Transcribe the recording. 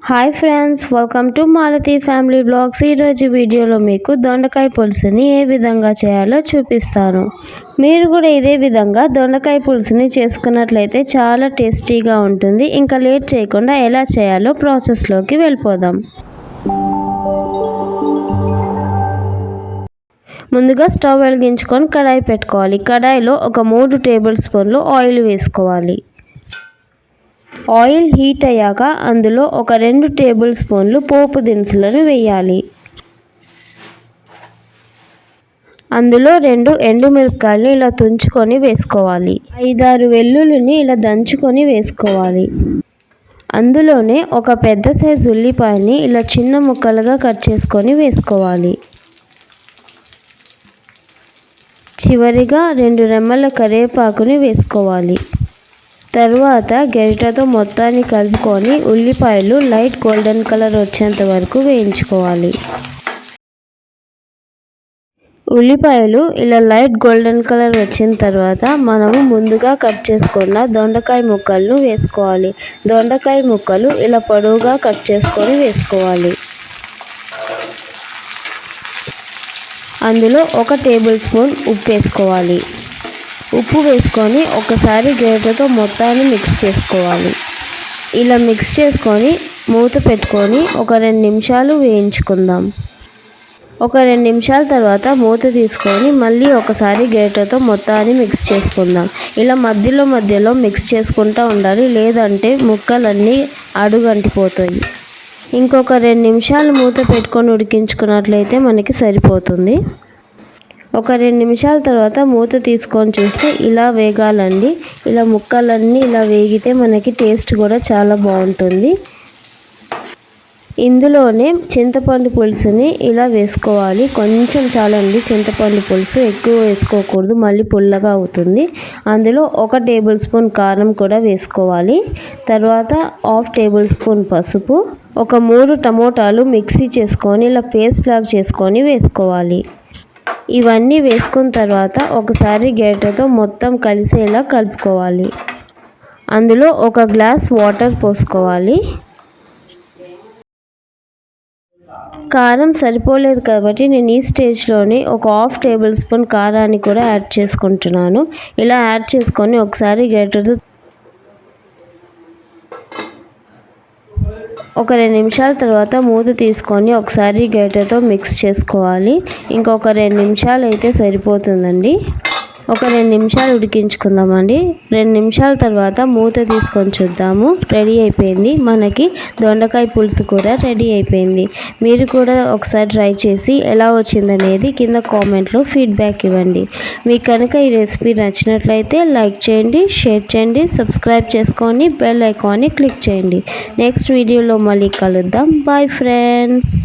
Hi friends, welcome to Malathi family blogs. ఈరోజు వీడియోలో మీకు దొండకాయ పులుసుని ఏ విధంగా చేయాలో చూపిస్తాను. మీరు కూడా ఇదే విధంగా దొండకాయ పులుసుని చేసుకున్నట్లయితే చాలా టేస్టీగా ఉంటుంది. ఇంకా లేట్ చేయకుండా ఎలా చేయాలో ప్రాసెస్లోకి వెళ్ళిపోదాం. ముందుగా స్టవ్ వెలిగించుకొని కడాయి పెట్టుకోవాలి. కడాయిలో ఒక 3 టేబుల్ స్పూన్లు ఆయిల్ వేసుకోవాలి. ఆయిల్ హీట్ అయ్యాక అందులో ఒక 2 టేబుల్ స్పూన్లు పోపు దినుసులను వేయాలి. అందులో 2 ఎండుమిరపకాయలు ఇలా తుంచుకొని వేసుకోవాలి. 5-6 వెల్లుల్లిని ఇలా దంచుకొని వేసుకోవాలి. అందులోనే ఒక పెద్ద సైజు ఉల్లిపాయని ఇలా చిన్న ముక్కలుగా కట్ చేసుకొని వేసుకోవాలి. చివరిగా 2 రెమ్మల కరివేపాకుని వేసుకోవాలి. తరువాత గరిటెతో మొత్తాన్ని కలుపుకొని ఉల్లిపాయలు లైట్ గోల్డెన్ కలర్ వచ్చేంత వరకు వేయించుకోవాలి. ఉల్లిపాయలు ఇలా లైట్ గోల్డెన్ కలర్ వచ్చిన తర్వాత మనము ముందుగా కట్ చేసుకున్న దొండకాయ ముక్కలను వేసుకోవాలి. దొండకాయ ముక్కలు ఇలా పొడవుగా కట్ చేసుకొని వేసుకోవాలి. అందులో 1 టేబుల్ స్పూన్ ఉప్పు వేసుకోవాలి. ఉప్పు వేసుకొని ఒకసారి గరిటెతో మొత్తాన్ని మిక్స్ చేసుకోవాలి. ఇలా మిక్స్ చేసుకొని మూత పెట్టుకొని ఒక 2 నిమిషాలు వేయించుకుందాం. ఒక 2 నిమిషాల తర్వాత మూత తీసుకొని మళ్ళీ ఒకసారి గరిటెతో మొత్తాన్ని మిక్స్ చేసుకుందాం. ఇలా మధ్యలో మిక్స్ చేసుకుంటూ ఉండాలి, లేదంటే ముక్కలన్నీ అడుగంటిపోతాయి. ఇంకొక 2 నిమిషాలు మూత పెట్టుకొని ఉడికించుకున్నట్లయితే మనకి సరిపోతుంది. ఒక 2 నిమిషాల తర్వాత మూత తీసుకొని చూస్తే ఇలా వేగాలండి. ఇలా ముక్కలన్నీ ఇలా వేగితే మనకి టేస్ట్ కూడా చాలా బాగుంటుంది. ఇందులోనే చింతపండు పులుసుని ఇలా వేసుకోవాలి. కొంచెం చాలండి చింతపండు పులుసు, ఎక్కువ వేసుకోకూడదు, మళ్ళీ పుల్లగా అవుతుంది. అందులో 1 టేబుల్ స్పూన్ కారం కూడా వేసుకోవాలి. తర్వాత 1/2 టేబుల్ స్పూన్ పసుపు, ఒక 3 టమోటాలు మిక్సీ చేసుకొని ఇలా పేస్ట్ లాగా చేసుకొని వేసుకోవాలి. ఇవన్నీ వేసుకున్న తర్వాత ఒకసారి గరిటెతో మొత్తం కలిసేలా కలుపుకోవాలి. అందులో 1 గ్లాస్ వాటర్ పోసుకోవాలి. కారం సరిపోలేదు కాబట్టి నేను ఈ స్టేజ్లోనే ఒక 1/2 టేబుల్ స్పూన్ కారాన్ని కూడా యాడ్ చేసుకుంటున్నాను. ఇలా యాడ్ చేసుకొని ఒకసారి గరిటెతో ఒక 2 నిమిషాల తర్వాత మూత తీసుకొని ఒకసారి గరిటెతో మిక్స్ చేసుకోవాలి. ఇంకొక 2 నిమిషాలు అయితే సరిపోతుందండి. ఒక 2 నిమిషాలు ఉడికించుకుందామండి. 2 నిమిషాల తర్వాత మూత తీసుకొని చూద్దాము. రెడీ అయిపోయింది. మనకి దొండకాయ పులుసు కూడా రెడీ అయిపోయింది. మీరు కూడా ఒకసారి ట్రై చేసి ఎలా వచ్చిందనేది కింద కామెంట్లో ఫీడ్బ్యాక్ ఇవ్వండి. మీకు కనుక ఈ రెసిపీ నచ్చినట్లయితే లైక్ చేయండి, షేర్ చేయండి, సబ్స్క్రైబ్ చేసుకొని బెల్ ఐకాన్ని క్లిక్ చేయండి. నెక్స్ట్ వీడియోలో మళ్ళీ కలుద్దాం. Bye friends.